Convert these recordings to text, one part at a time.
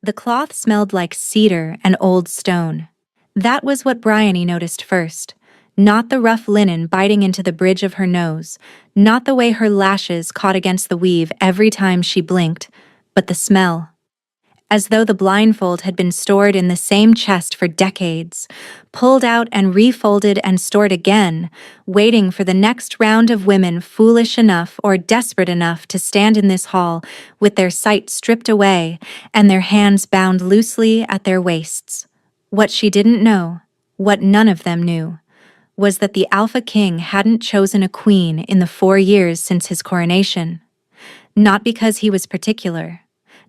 The cloth smelled like cedar and old stone. That was what Bryony noticed first. Not the rough linen biting into the bridge of her nose, not the way her lashes caught against the weave every time she blinked, but the smell. As though the blindfold had been stored in the same chest for decades, pulled out and refolded and stored again, waiting for the next round of women foolish enough or desperate enough to stand in this hall with their sight stripped away and their hands bound loosely at their waists. What she didn't know, what none of them knew, was that the Alpha King hadn't chosen a queen in the 4 years since his coronation. Not because he was particular.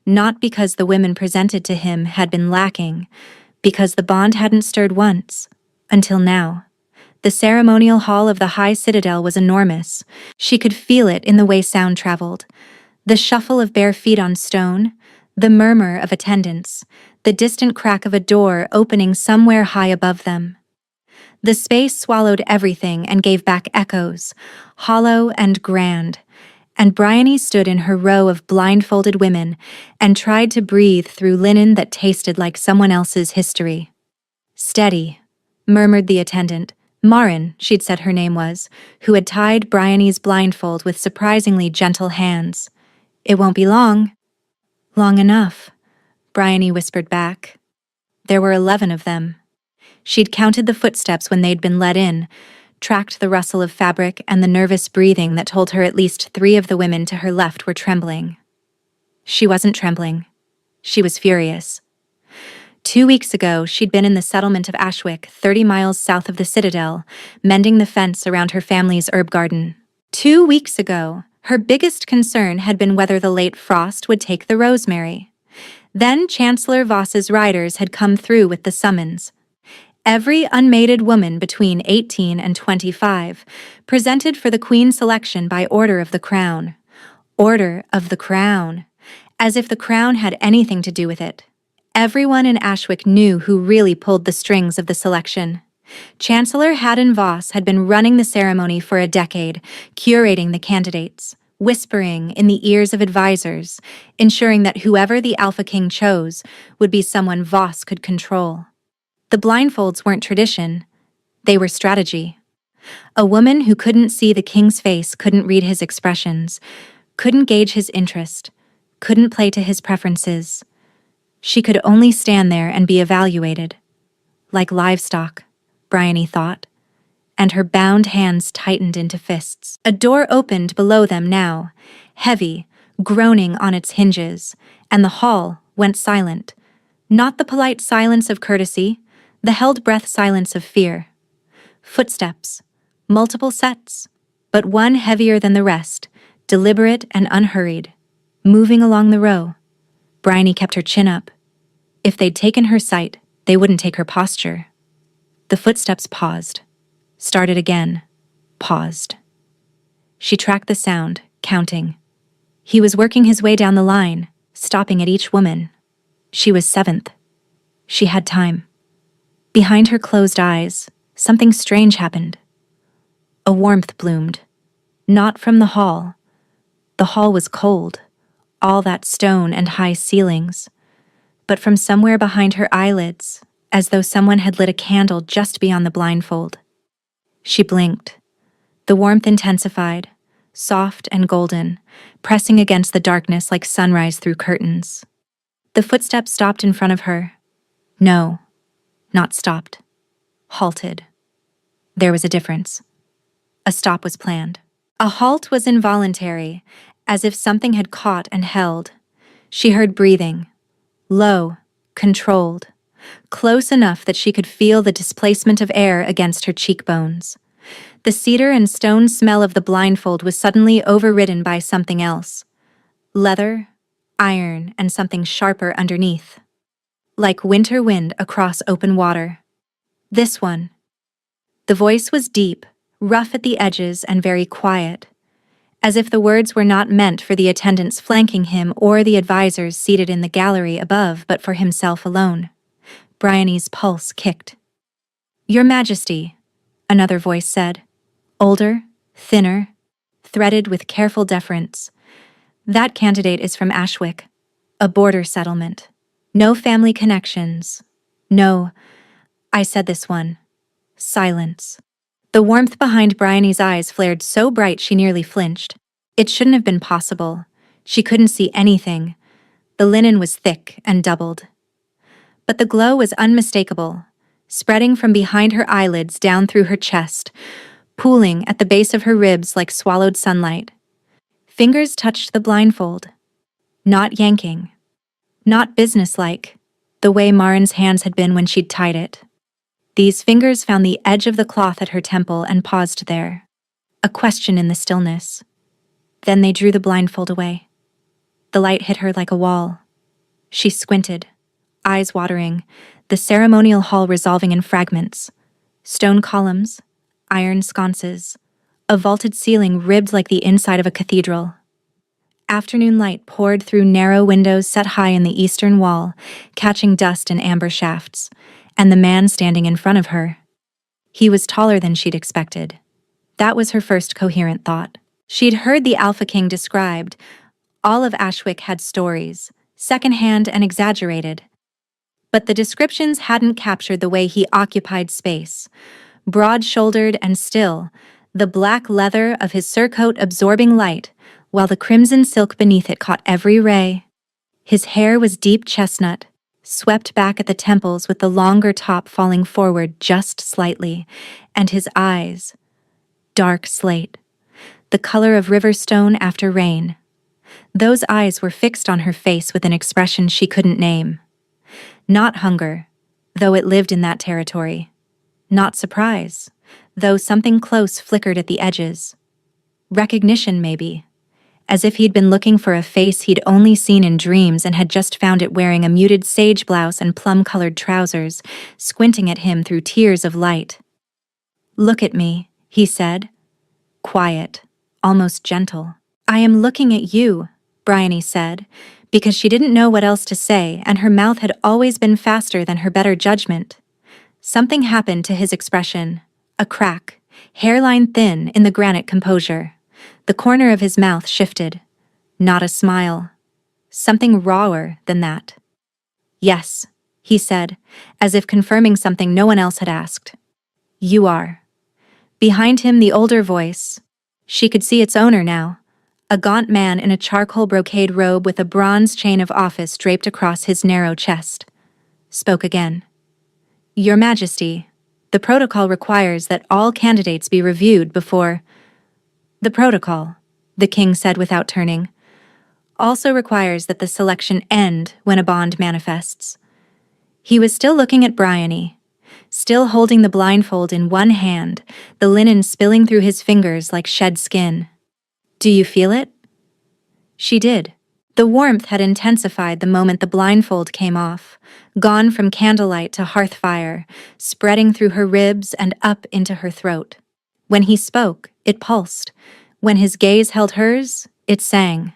Not because the women presented to him had been lacking, because the bond hadn't stirred once, until now. The ceremonial hall of the High Citadel was enormous. She could feel it in the way sound traveled. The shuffle of bare feet on stone, the murmur of attendants, the distant crack of a door opening somewhere high above them. The space swallowed everything and gave back echoes, hollow and grand. And Bryony stood in her row of blindfolded women and tried to breathe through linen that tasted like someone else's history. "Steady," murmured the attendant, Marin, she'd said her name was, who had tied Bryony's blindfold with surprisingly gentle hands. "It won't be long." "Long enough," Bryony whispered back. There were 11 of them. She'd counted the footsteps when they'd been let in, tracked the rustle of fabric and the nervous breathing that told her at least 3 of the women to her left were trembling. She wasn't trembling. She was furious. 2 weeks ago, she'd been in the settlement of Ashwick, 30 miles south of the Citadel, mending the fence around her family's herb garden. 2 weeks ago, her biggest concern had been whether the late frost would take the rosemary. Then Chancellor Voss's riders had come through with the summons. Every unmated woman between 18 and 25 presented for the Queen selection by order of the Crown. Order of the Crown. As if the Crown had anything to do with it. Everyone in Ashwick knew who really pulled the strings of the selection. Chancellor Haddon Voss had been running the ceremony for a decade, curating the candidates, whispering in the ears of advisors, ensuring that whoever the Alpha King chose would be someone Voss could control. The blindfolds weren't tradition, they were strategy. A woman who couldn't see the king's face couldn't read his expressions, couldn't gauge his interest, couldn't play to his preferences. She could only stand there and be evaluated. Like livestock, Bryony thought, and her bound hands tightened into fists. A door opened below them now, heavy, groaning on its hinges, and the hall went silent. Not the polite silence of courtesy, the held-breath silence of fear. Footsteps, multiple sets, but one heavier than the rest, deliberate and unhurried, moving along the row. Bryony kept her chin up. If they'd taken her sight, they wouldn't take her posture. The footsteps paused, started again, paused. She tracked the sound, counting. He was working his way down the line, stopping at each woman. She was 7th. She had time. Behind her closed eyes, something strange happened. A warmth bloomed. Not from the hall. The hall was cold, all that stone and high ceilings, but from somewhere behind her eyelids, as though someone had lit a candle just beyond the blindfold. She blinked. The warmth intensified, soft and golden, pressing against the darkness like sunrise through curtains. The footsteps stopped in front of her. No. Not stopped. Halted. There was a difference. A stop was planned. A halt was involuntary, as if something had caught and held. She heard breathing. Low, controlled. Close enough that she could feel the displacement of air against her cheekbones. The cedar and stone smell of the blindfold was suddenly overridden by something else. Leather, iron, and something sharper underneath. Like winter wind across open water. This one. The voice was deep, rough at the edges and very quiet, as if the words were not meant for the attendants flanking him or the advisors seated in the gallery above, but for himself alone. Bryony's pulse kicked. "Your Majesty," another voice said, older, thinner, threaded with careful deference. "That candidate is from Ashwick, a border settlement. No family connections. No, I said this one. Silence. The warmth behind Bryony's eyes flared so bright she nearly flinched. It shouldn't have been possible. She couldn't see anything. The linen was thick and doubled. But the glow was unmistakable, spreading from behind her eyelids down through her chest, pooling at the base of her ribs like swallowed sunlight. Fingers touched the blindfold. Not yanking. Not businesslike, the way Marin's hands had been when she'd tied it. These fingers found the edge of the cloth at her temple and paused there. A question in the stillness. Then they drew the blindfold away. The light hit her like a wall. She squinted, eyes watering, the ceremonial hall resolving in fragments. Stone columns, iron sconces, a vaulted ceiling ribbed like the inside of a cathedral. Afternoon light poured through narrow windows set high in the eastern wall, catching dust in amber shafts, and the man standing in front of her. He was taller than she'd expected. That was her first coherent thought. She'd heard the Alpha King described. All of Ashwick had stories, secondhand and exaggerated. But the descriptions hadn't captured the way he occupied space. Broad-shouldered and still, the black leather of his surcoat absorbing light, while the crimson silk beneath it caught every ray. His hair was deep chestnut, swept back at the temples with the longer top falling forward just slightly, and his eyes, dark slate, the color of river stone after rain. Those eyes were fixed on her face with an expression she couldn't name. Not hunger, though it lived in that territory. Not surprise, though something close flickered at the edges. Recognition, maybe. As if he'd been looking for a face he'd only seen in dreams and had just found it wearing a muted sage blouse and plum-colored trousers, squinting at him through tears of light. "Look at me," he said. Quiet, almost gentle. "I am looking at you," Bryony said, because she didn't know what else to say, and her mouth had always been faster than her better judgment. Something happened to his expression. A crack, hairline thin in the granite composure. The corner of his mouth shifted. Not a smile. Something rawer than that. "Yes," he said, as if confirming something no one else had asked. "You are." Behind him, the older voice. She could see its owner now. A gaunt man in a charcoal brocade robe with a bronze chain of office draped across his narrow chest. Spoke again. "Your Majesty, the protocol requires that all candidates be reviewed before—" "The protocol," the king said without turning, "also requires that the selection end when a bond manifests." He was still looking at Bryony, still holding the blindfold in one hand, the linen spilling through his fingers like shed skin. "Do you feel it?" She did. The warmth had intensified the moment the blindfold came off, gone from candlelight to hearth fire, spreading through her ribs and up into her throat. When he spoke, it pulsed. When his gaze held hers, it sang.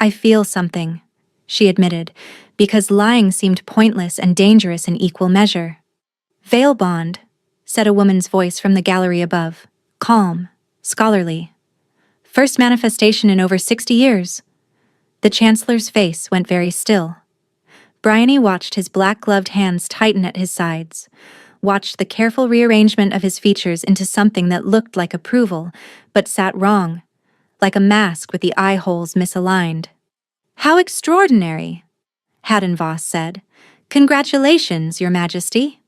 "I feel something," she admitted, because lying seemed pointless and dangerous in equal measure. "Veil bond," said a woman's voice from the gallery above, calm, scholarly. "First manifestation in over 60 years. The Chancellor's face went very still. Bryony watched his black-gloved hands tighten at his sides, watched the careful rearrangement of his features into something that looked like approval, but sat wrong, like a mask with the eye holes misaligned. "How extraordinary," Haddon Voss said. "Congratulations, Your Majesty."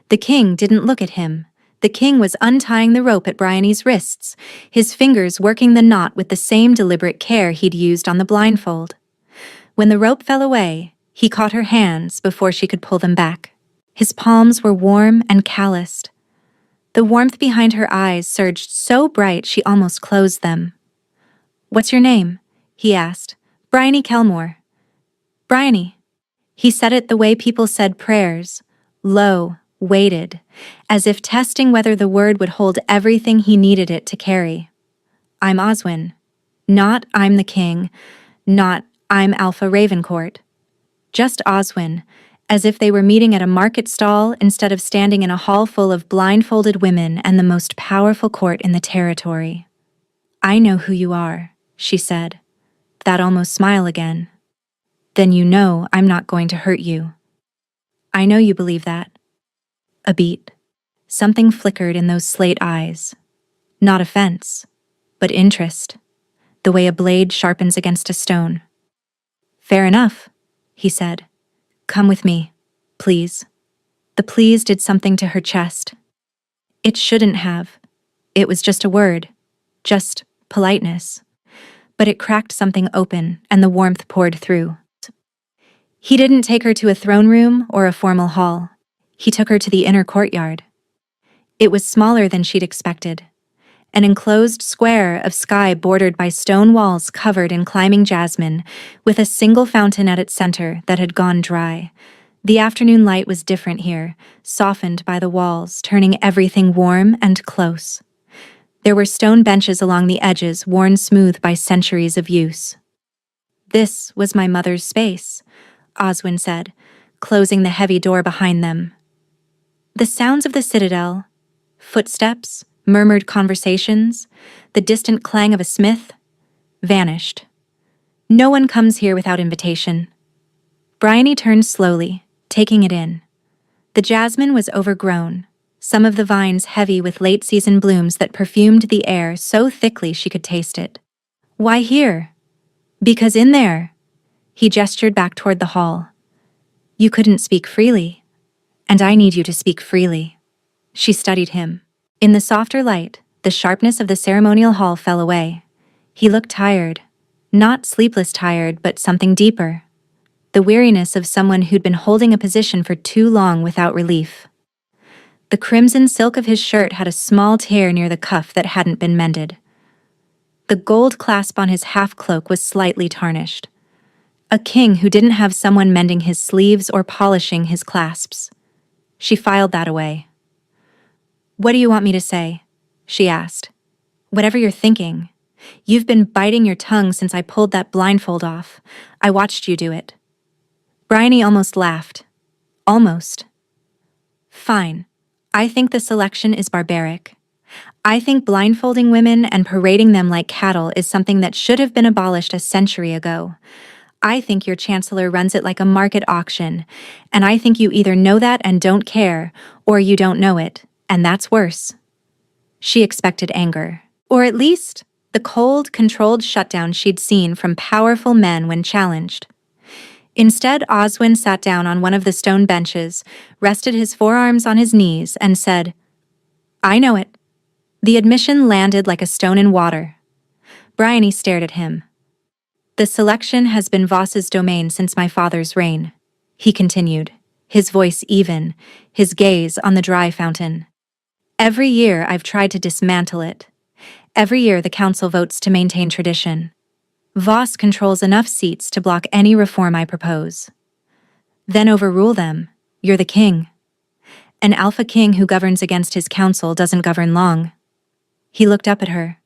The king didn't look at him. The king was untying the rope at Bryony's wrists, his fingers working the knot with the same deliberate care he'd used on the blindfold. When the rope fell away, he caught her hands before she could pull them back. His palms were warm and calloused. The warmth behind her eyes surged so bright she almost closed them. "What's your name?" he asked. "Bryony Kelmore." "Bryony." He said it the way people said prayers, low, weighted, as if testing whether the word would hold everything he needed it to carry. "I'm Oswin. Not I'm the king, not I'm Alpha Ravencourt. Just Oswin, as if they were meeting at a market stall instead of standing in a hall full of blindfolded women and the most powerful court in the territory. "I know who you are," she said, that almost smile again. Then you know I'm not going to hurt you. I know you believe that. A beat. Something flickered in those slate eyes. Not offense, but interest. The way a blade sharpens against a stone. Fair enough, he said. Come with me, please. The please did something to her chest. It shouldn't have. It was just a word. Just politeness. But it cracked something open, and the warmth poured through. He didn't take her to a throne room or a formal hall. He took her to the inner courtyard. It was smaller than she'd expected. An enclosed square of sky bordered by stone walls covered in climbing jasmine, with a single fountain at its center that had gone dry. The afternoon light was different here, softened by the walls, turning everything warm and close. There were stone benches along the edges, worn smooth by centuries of use. This was my mother's space, Oswin said, closing the heavy door behind them. The sounds of the citadel, footsteps, murmured conversations, the distant clang of a smith, vanished. No one comes here without invitation. Bryony turned slowly, taking it in. The jasmine was overgrown, some of the vines heavy with late-season blooms that perfumed the air so thickly she could taste it. Why here? Because in there. He gestured back toward the hall. You couldn't speak freely, and I need you to speak freely. She studied him. In the softer light, the sharpness of the ceremonial hall fell away. He looked tired. Not sleepless tired, but something deeper. The weariness of someone who'd been holding a position for too long without relief. The crimson silk of his shirt had a small tear near the cuff that hadn't been mended. The gold clasp on his half-cloak was slightly tarnished. A king who didn't have someone mending his sleeves or polishing his clasps. She filed that away. What do you want me to say? She asked. Whatever you're thinking. You've been biting your tongue since I pulled that blindfold off. I watched you do it. Bryony almost laughed. Almost. Fine. I think the selection is barbaric. I think blindfolding women and parading them like cattle is something that should have been abolished a century ago. I think your chancellor runs it like a market auction, and I think you either know that and don't care, or you don't know it, and that's worse. She expected anger, or at least the cold, controlled shutdown she'd seen from powerful men when challenged. Instead, Oswin sat down on one of the stone benches, rested his forearms on his knees, and said, I know it. The admission landed like a stone in water. Bryony stared at him. The selection has been Voss's domain since my father's reign, he continued, his voice even, his gaze on the dry fountain. Every year I've tried to dismantle it. Every year the council votes to maintain tradition. Voss controls enough seats to block any reform I propose. Then overrule them. You're the king. An alpha king who governs against his council doesn't govern long. He looked up at her.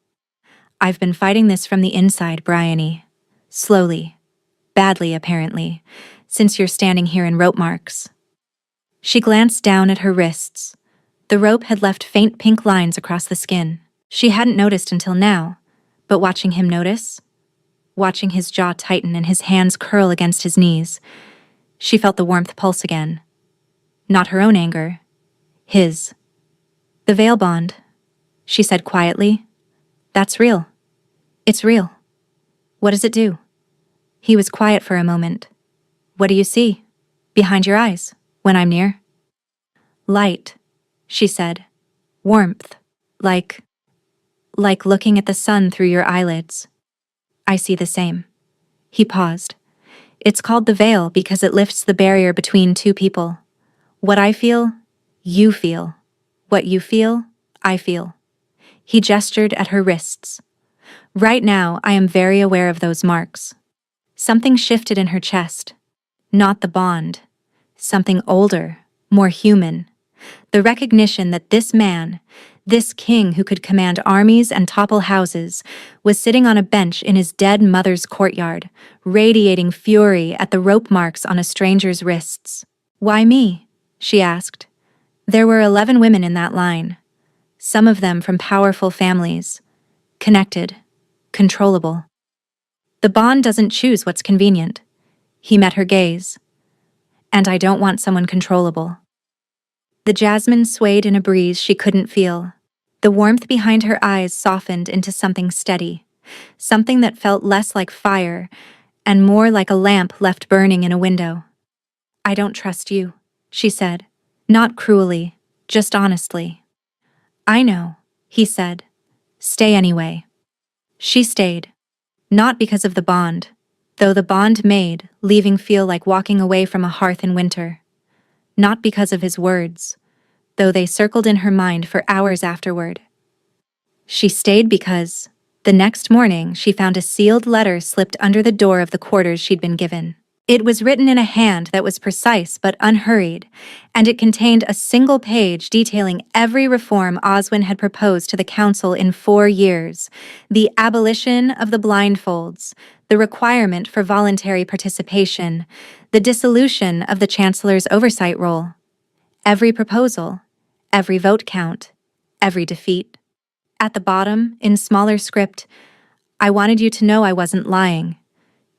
I've been fighting this from the inside, Bryony. Slowly. Badly, apparently, since you're standing here in rope marks. She glanced down at her wrists. The rope had left faint pink lines across the skin. She hadn't noticed until now, but watching him notice, watching his jaw tighten and his hands curl against his knees, she felt the warmth pulse again. Not her own anger. His. The veil bond, she said quietly. That's real. It's real. What does it do? He was quiet for a moment. What do you see? Behind your eyes, when I'm near? Light, she said. Warmth. Like looking at the sun through your eyelids. I see the same. He paused. It's called the veil because it lifts the barrier between two people. What I feel, you feel. What you feel, I feel. He gestured at her wrists. Right now, I am very aware of those marks. Something shifted in her chest. Not the bond. Something older, more human. The recognition that this man, this king who could command armies and topple houses, was sitting on a bench in his dead mother's courtyard, radiating fury at the rope marks on a stranger's wrists. Why me? She asked. There were 11 women in that line. Some of them from powerful families. Connected. Controllable. The bond doesn't choose what's convenient. He met her gaze. And I don't want someone controllable. The jasmine swayed in a breeze she couldn't feel. The warmth behind her eyes softened into something steady, something that felt less like fire and more like a lamp left burning in a window. I don't trust you, she said, not cruelly, just honestly. I know, he said. Stay anyway. She stayed, not because of the bond, though the bond made leaving feel like walking away from a hearth in winter. Not because of his words, though they circled in her mind for hours afterward. She stayed because, the next morning, she found a sealed letter slipped under the door of the quarters she'd been given. It was written in a hand that was precise but unhurried, and it contained a single page detailing every reform Oswin had proposed to the council in 4 years: the abolition of the blindfolds, the requirement for voluntary participation, the dissolution of the chancellor's oversight role. Every proposal, every vote count, every defeat. At the bottom, in smaller script, I wanted you to know I wasn't lying.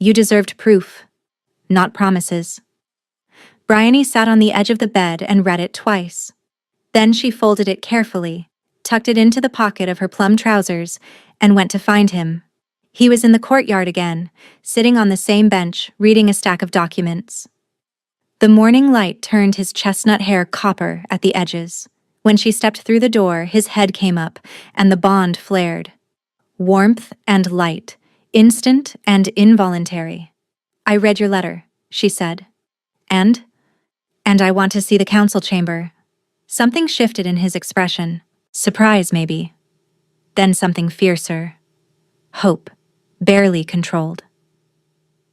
You deserved proof, not promises. Bryony sat on the edge of the bed and read it twice. Then she folded it carefully, tucked it into the pocket of her plum trousers, and went to find him. He was in the courtyard again, sitting on the same bench, reading a stack of documents. The morning light turned his chestnut hair copper at the edges. When she stepped through the door, his head came up, and the bond flared. Warmth and light, instant and involuntary. I read your letter, she said. And I want to see the council chamber. Something shifted in his expression. Surprise, maybe. Then something fiercer. Hope, barely controlled.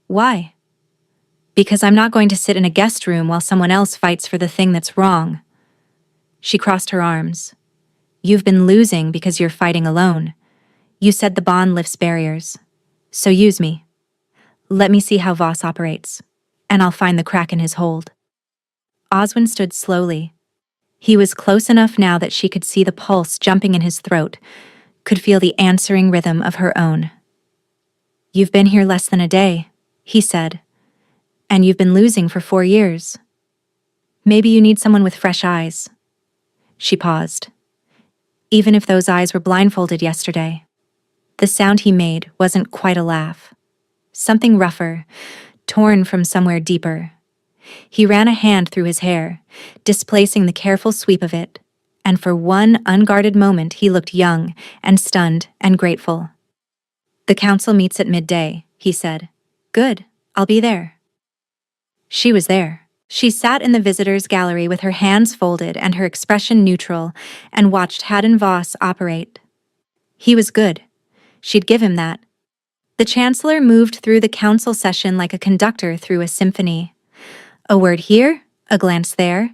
Why? Because I'm not going to sit in a guest room while someone else fights for the thing that's wrong. She crossed her arms. You've been losing because you're fighting alone. You said the bond lifts barriers. So use me. Let me see how Voss operates, and I'll find the crack in his hold. Oswin stood slowly. He was close enough now that she could see the pulse jumping in his throat, could feel the answering rhythm of her own. You've been here less than a day, he said, and you've been losing for 4 years. Maybe you need someone with fresh eyes. She paused. Even if those eyes were blindfolded yesterday. The sound he made wasn't quite a laugh. Something rougher, torn from somewhere deeper. He ran a hand through his hair, displacing the careful sweep of it, and for one unguarded moment he looked young and stunned and grateful. The council meets at midday, he said. Good, I'll be there. She was there. She sat in the visitors' gallery with her hands folded and her expression neutral and watched Haddon Voss operate. He was good. She'd give him that. The chancellor moved through the council session like a conductor through a symphony. A word here, a glance there,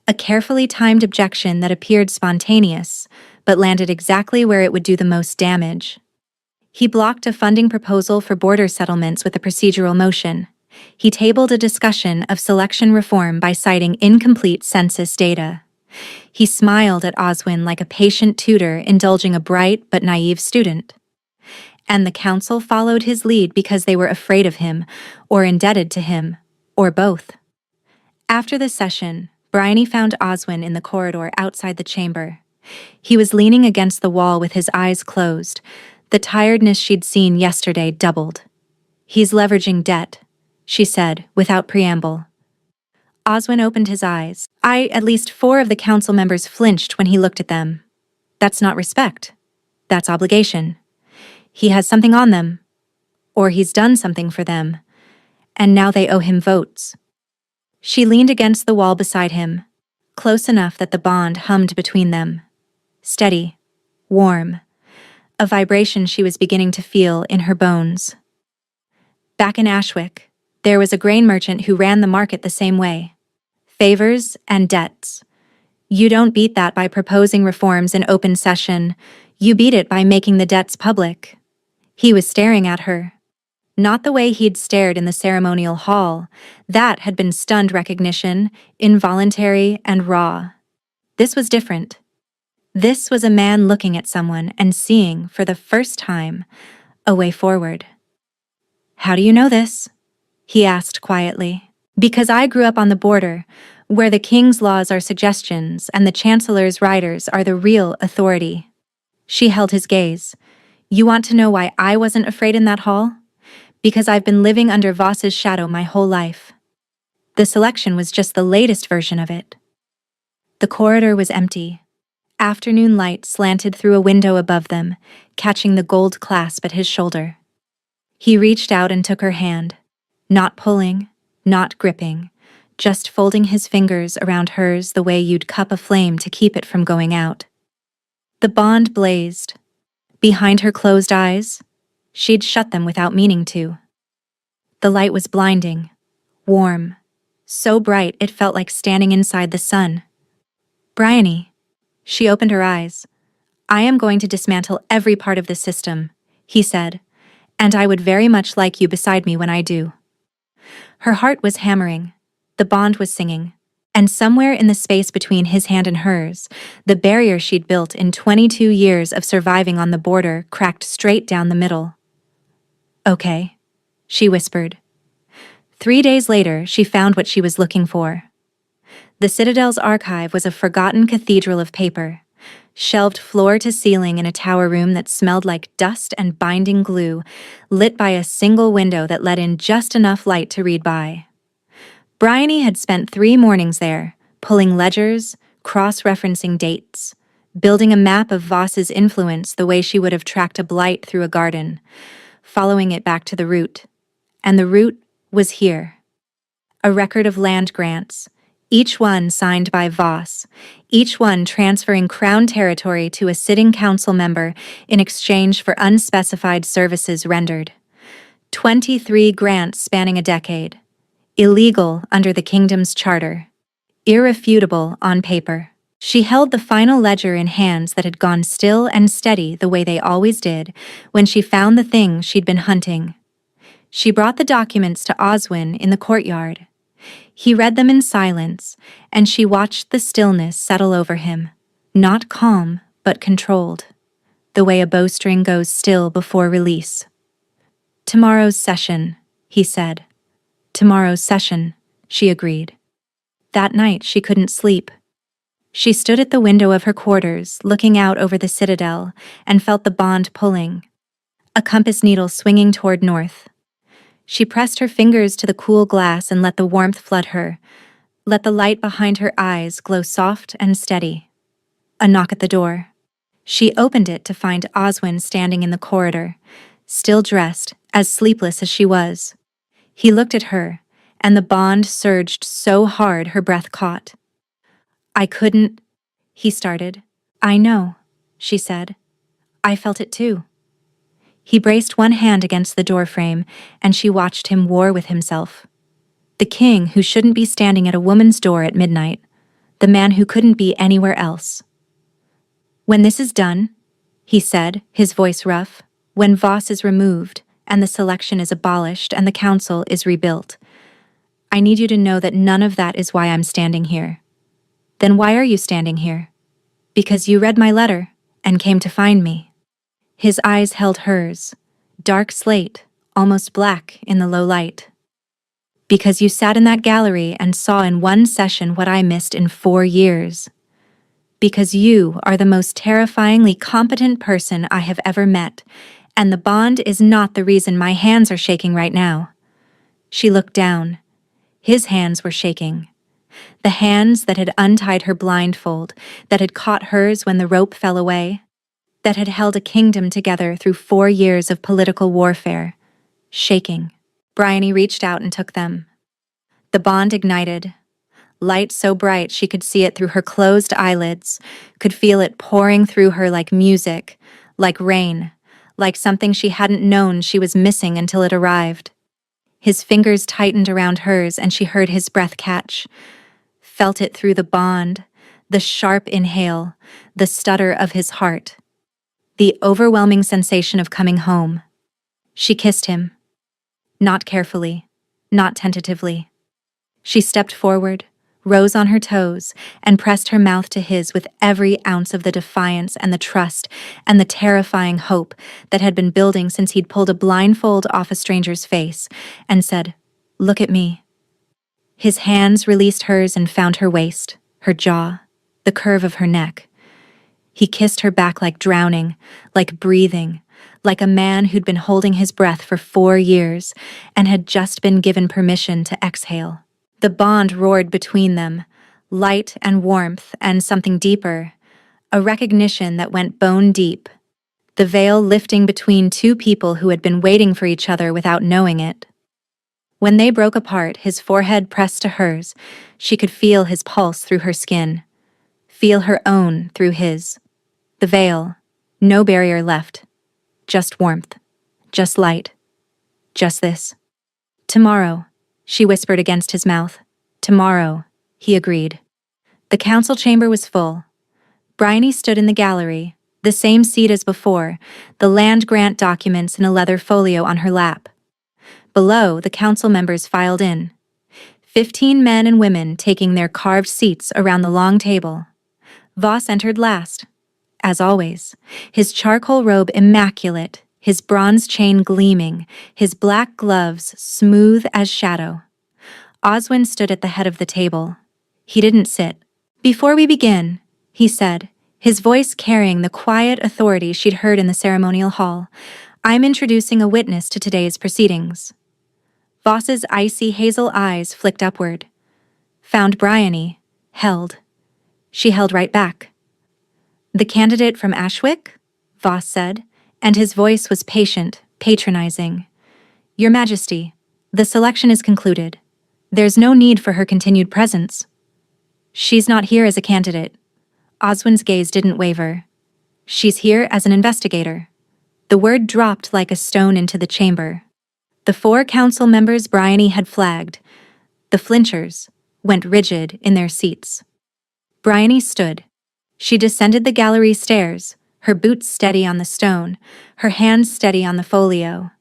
a carefully timed objection that appeared spontaneous, but landed exactly where it would do the most damage. He blocked a funding proposal for border settlements with a procedural motion. He tabled a discussion of selection reform by citing incomplete census data. He smiled at Oswin like a patient tutor indulging a bright but naive student. And the council followed his lead because they were afraid of him, or indebted to him, or both. After the session, Bryony found Oswin in the corridor outside the chamber. He was leaning against the wall with his eyes closed. The tiredness she'd seen yesterday doubled. He's leveraging debt, she said, without preamble. Oswin opened his eyes. At least 4 of the council members flinched when he looked at them. That's not respect. That's obligation. He has something on them. Or he's done something for them. And now they owe him votes. She leaned against the wall beside him, close enough that the bond hummed between them. Steady, warm, a vibration she was beginning to feel in her bones. Back in Ashwick, there was a grain merchant who ran the market the same way. Favors and debts. You don't beat that by proposing reforms in open session. You beat it by making the debts public. He was staring at her. Not the way he'd stared in the ceremonial hall. That had been stunned recognition, involuntary and raw. This was different. This was a man looking at someone and seeing, for the first time, a way forward. How do you know this? he asked quietly. Because I grew up on the border, where the king's laws are suggestions and the chancellor's riders are the real authority. She held his gaze. You want to know why I wasn't afraid in that hall? Because I've been living under Voss's shadow my whole life. The selection was just the latest version of it. The corridor was empty. Afternoon light slanted through a window above them, catching the gold clasp at his shoulder. He reached out and took her hand, not pulling, not gripping, just folding his fingers around hers the way you'd cup a flame to keep it from going out. The bond blazed. Behind her closed eyes, she'd shut them without meaning to. The light was blinding, warm, so bright it felt like standing inside the sun. Bryony. She opened her eyes. I am going to dismantle every part of this system, he said, and I would very much like you beside me when I do. Her heart was hammering. The bond was singing. And somewhere in the space between his hand and hers, the barrier she'd built in 22 years of surviving on the border cracked straight down the middle. Okay, she whispered. 3 days later, she found what she was looking for. The Citadel's archive was a forgotten cathedral of paper, shelved floor to ceiling in a tower room that smelled like dust and binding glue, lit by a single window that let in just enough light to read by. Bryony had spent 3 mornings there, pulling ledgers, cross-referencing dates, building a map of Voss's influence the way she would have tracked a blight through a garden, following it back to the root. And the root was here. A record of land grants, each one signed by Voss, each one transferring crown territory to a sitting council member in exchange for unspecified services rendered. 23 grants spanning a decade. Illegal under the kingdom's charter. Irrefutable on paper. She held the final ledger in hands that had gone still and steady the way they always did when she found the thing she'd been hunting. She brought the documents to Oswin in the courtyard. He read them in silence, and she watched the stillness settle over him, not calm, but controlled, the way a bowstring goes still before release. Tomorrow's session, he said. Tomorrow's session, she agreed. That night she couldn't sleep. She stood at the window of her quarters, looking out over the citadel, and felt the bond pulling, a compass needle swinging toward north. She pressed her fingers to the cool glass and let the warmth flood her, let the light behind her eyes glow soft and steady. A knock at the door. She opened it to find Oswin standing in the corridor, still dressed, as sleepless as she was. He looked at her, and the bond surged so hard her breath caught. I couldn't, he started. I know, she said. I felt it too. He braced one hand against the doorframe, and she watched him war with himself. The king who shouldn't be standing at a woman's door at midnight, the man who couldn't be anywhere else. When this is done, he said, his voice rough, when Voss is removed, and the selection is abolished and the council is rebuilt, I need you to know that none of that is why I'm standing here. Then why are you standing here? Because you read my letter and came to find me. His eyes held hers, dark slate, almost black in the low light. Because you sat in that gallery and saw in one session what I missed in 4 years. Because you are the most terrifyingly competent person I have ever met, and the bond is not the reason my hands are shaking right now. She looked down. His hands were shaking. The hands that had untied her blindfold, that had caught hers when the rope fell away, that had held a kingdom together through 4 years of political warfare. Shaking. Bryony reached out and took them. The bond ignited. Light so bright she could see it through her closed eyelids, could feel it pouring through her like music, like rain, like something she hadn't known she was missing until it arrived. His fingers tightened around hers and she heard his breath catch, felt it through the bond, the sharp inhale, the stutter of his heart, the overwhelming sensation of coming home. She kissed him. Not carefully, not tentatively. She stepped forward, rose on her toes, and pressed her mouth to his with every ounce of the defiance and the trust and the terrifying hope that had been building since he'd pulled a blindfold off a stranger's face and said, Look at me. His hands released hers and found her waist, her jaw, the curve of her neck. He kissed her back like drowning, like breathing, like a man who'd been holding his breath for 4 years and had just been given permission to exhale. The bond roared between them, light and warmth and something deeper, a recognition that went bone deep, the veil lifting between two people who had been waiting for each other without knowing it. When they broke apart, his forehead pressed to hers, she could feel his pulse through her skin, feel her own through his. The veil, no barrier left, just warmth, just light, just this. Tomorrow, she whispered against his mouth. Tomorrow, he agreed. The council chamber was full. Bryony stood in the gallery, the same seat as before, the land grant documents in a leather folio on her lap. Below, the council members filed in. 15 men and women taking their carved seats around the long table. Voss entered last. As always, his charcoal robe immaculate, his bronze chain gleaming, his black gloves smooth as shadow. Oswin stood at the head of the table. He didn't sit. "Before we begin," he said, his voice carrying the quiet authority she'd heard in the ceremonial hall, "I'm introducing a witness to today's proceedings." Voss's icy hazel eyes flicked upward. Found Bryony, held. She held right back. "The candidate from Ashwick?" Voss said, and his voice was patient, patronizing. "Your Majesty, the selection is concluded. There's no need for her continued presence." "She's not here as a candidate." Oswin's gaze didn't waver. "She's here as an investigator." The word dropped like a stone into the chamber. The 4 council members Bryony had flagged, the flinchers, went rigid in their seats. Bryony stood. She descended the gallery stairs, her boots steady on the stone, her hands steady on the folio.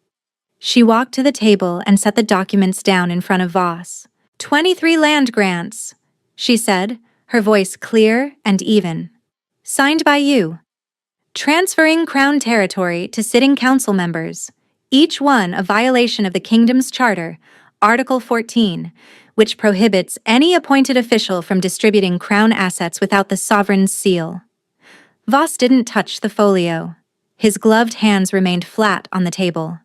She walked to the table and set the documents down in front of Voss. 23 land grants, she said, her voice clear and even. Signed by you. Transferring Crown territory to sitting council members, each one a violation of the Kingdom's Charter, Article 14, which prohibits any appointed official from distributing Crown assets without the sovereign's seal. Voss didn't touch the folio. His gloved hands remained flat on the table.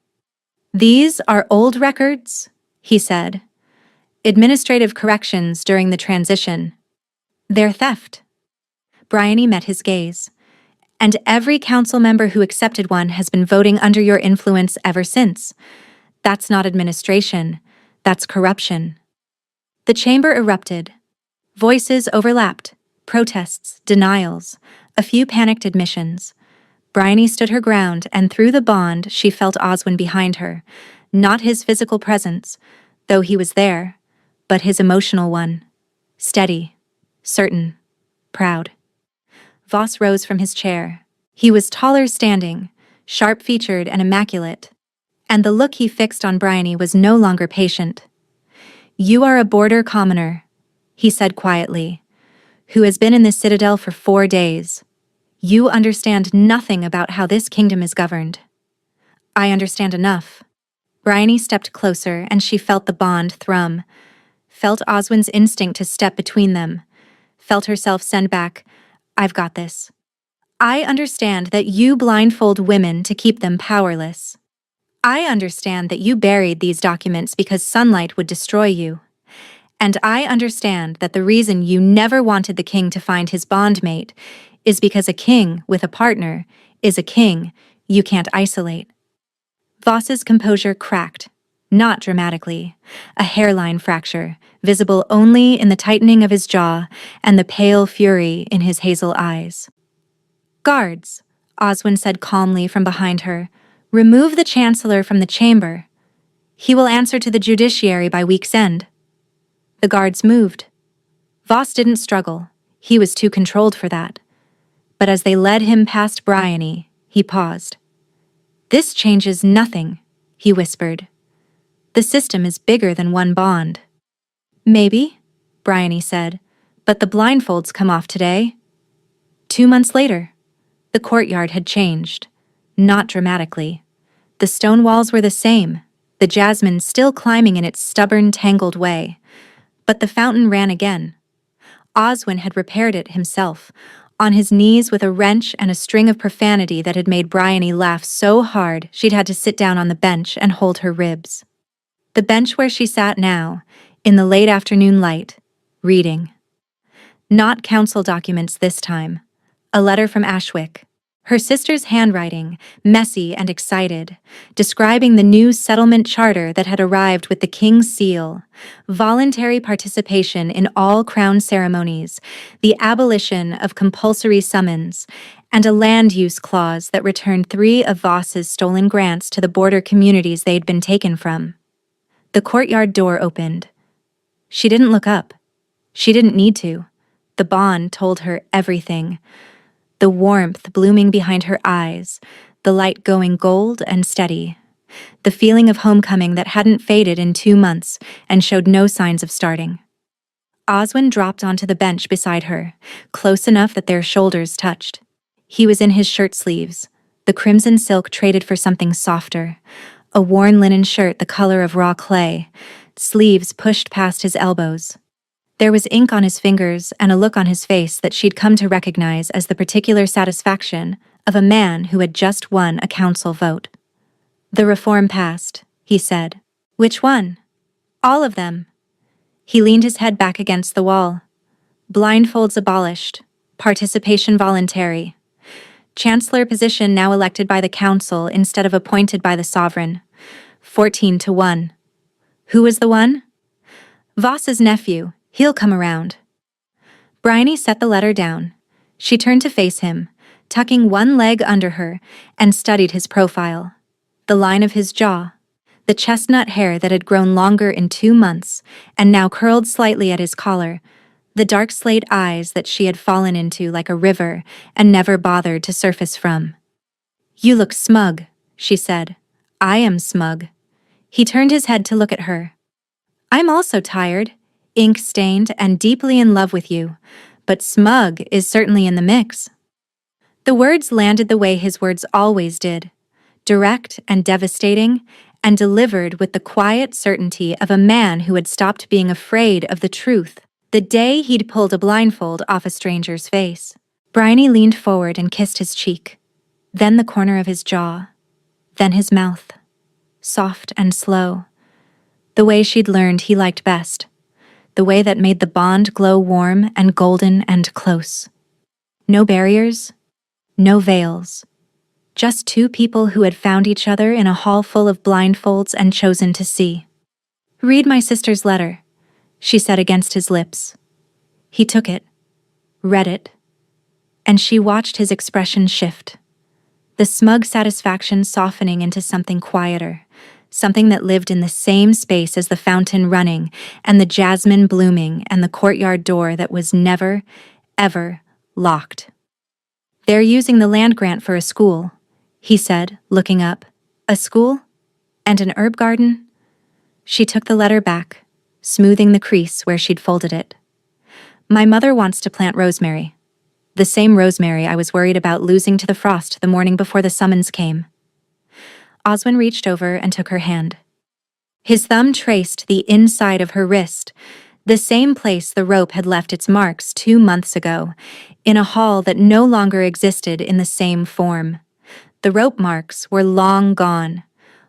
"These are old records," he said. "Administrative corrections during the transition. They're theft." Bryony met his gaze. "And every council member who accepted one has been voting under your influence ever since. That's not administration. That's corruption." The chamber erupted. Voices overlapped, protests, denials, a few panicked admissions. Bryony stood her ground, and through the bond she felt Oswin behind her, not his physical presence, though he was there, but his emotional one. Steady, certain, proud. Voss rose from his chair. He was taller standing, sharp-featured and immaculate, and the look he fixed on Bryony was no longer patient. "You are a border commoner," he said quietly, "who has been in this citadel for 4 days. You understand nothing about how this kingdom is governed." "I understand enough." Bryony stepped closer and she felt the bond thrum, felt Oswin's instinct to step between them, felt herself send back, "I've got this. I understand that you blindfold women to keep them powerless. I understand that you buried these documents because sunlight would destroy you. And I understand that the reason you never wanted the king to find his bondmate is because a king with a partner is a king you can't isolate." Voss's composure cracked, not dramatically, a hairline fracture, visible only in the tightening of his jaw and the pale fury in his hazel eyes. "Guards," Oswin said calmly from behind her, "remove the Chancellor from the chamber. He will answer to the judiciary by week's end." The guards moved. Voss didn't struggle. He was too controlled for that. But as they led him past Bryony, he paused. "This changes nothing," he whispered. "The system is bigger than one bond." "Maybe," Bryony said, "but the blindfolds come off today." 2 months later, the courtyard had changed, not dramatically. The stone walls were the same, the jasmine still climbing in its stubborn, tangled way. But the fountain ran again. Oswin had repaired it himself, on his knees with a wrench and a string of profanity that had made Bryony laugh so hard she'd had to sit down on the bench and hold her ribs. The bench where she sat now, in the late afternoon light, reading. Not council documents this time. A letter from Ashwick. Her sister's handwriting, messy and excited, describing the new settlement charter that had arrived with the king's seal, voluntary participation in all crown ceremonies, the abolition of compulsory summons, and a land use clause that returned 3 of Voss's stolen grants to the border communities they'd been taken from. The courtyard door opened. She didn't look up. She didn't need to. The bond told her everything. The warmth blooming behind her eyes, the light going gold and steady. The feeling of homecoming that hadn't faded in 2 months and showed no signs of starting. Oswin dropped onto the bench beside her, close enough that their shoulders touched. He was in his shirt sleeves, the crimson silk traded for something softer, a worn linen shirt the color of raw clay, sleeves pushed past his elbows. There was ink on his fingers and a look on his face that she'd come to recognize as the particular satisfaction of a man who had just won a council vote. "The reform passed," he said. "Which one?" "All of them." He leaned his head back against the wall. "Blindfolds abolished. Participation voluntary. Chancellor position now elected by the council instead of appointed by the sovereign. 14-1. Who was the one? Voss's nephew. He'll come around." Bryony set the letter down. She turned to face him, tucking one leg under her, and studied his profile. The line of his jaw, the chestnut hair that had grown longer in 2 months and now curled slightly at his collar, the dark slate eyes that she had fallen into like a river and never bothered to surface from. "You look smug," she said. "I am smug." He turned his head to look at her. "I'm also tired, ink-stained and deeply in love with you, but smug is certainly in the mix." The words landed the way his words always did, direct and devastating, and delivered with the quiet certainty of a man who had stopped being afraid of the truth the day he'd pulled a blindfold off a stranger's face. Bryony leaned forward and kissed his cheek, then the corner of his jaw, then his mouth, soft and slow, the way she'd learned he liked best. The way that made the bond glow warm and golden and close. No barriers, no veils. Just 2 people who had found each other in a hall full of blindfolds and chosen to see. "Read my sister's letter," she said against his lips. He took it, read it, and she watched his expression shift. The smug satisfaction softening into something quieter. Something that lived in the same space as the fountain running and the jasmine blooming and the courtyard door that was never, ever locked. "They're using the land grant for a school," he said, looking up. "A school? And an herb garden?" She took the letter back, smoothing the crease where she'd folded it. "My mother wants to plant rosemary. The same rosemary I was worried about losing to the frost the morning before the summons came." Oswin reached over and took her hand. His thumb traced the inside of her wrist, the same place the rope had left its marks 2 months ago, in a hall that no longer existed in the same form. The rope marks were long gone.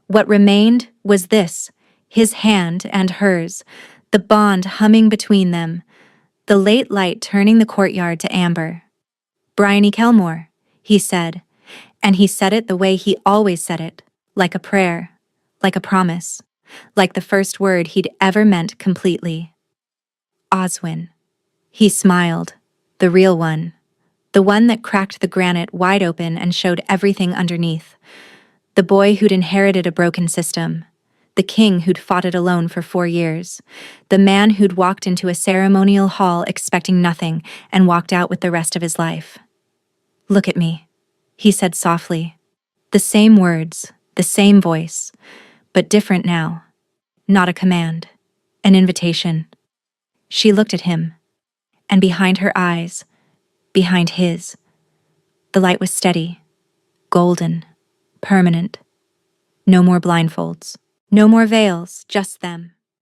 What remained was this, his hand and hers, the bond humming between them, the late light turning the courtyard to amber. "Bryony Kelmore," he said, and he said it the way he always said it. Like a prayer, like a promise, like the first word he'd ever meant completely. "Oswin." He smiled, the real one, the one that cracked the granite wide open and showed everything underneath. The boy who'd inherited a broken system, the king who'd fought it alone for 4 years, the man who'd walked into a ceremonial hall expecting nothing and walked out with the rest of his life. "Look at me," he said softly. The same words, the same voice, but different now. Not a command, an invitation. She looked at him, and behind her eyes, behind his, the light was steady, golden, permanent. No more blindfolds. No more veils, just them.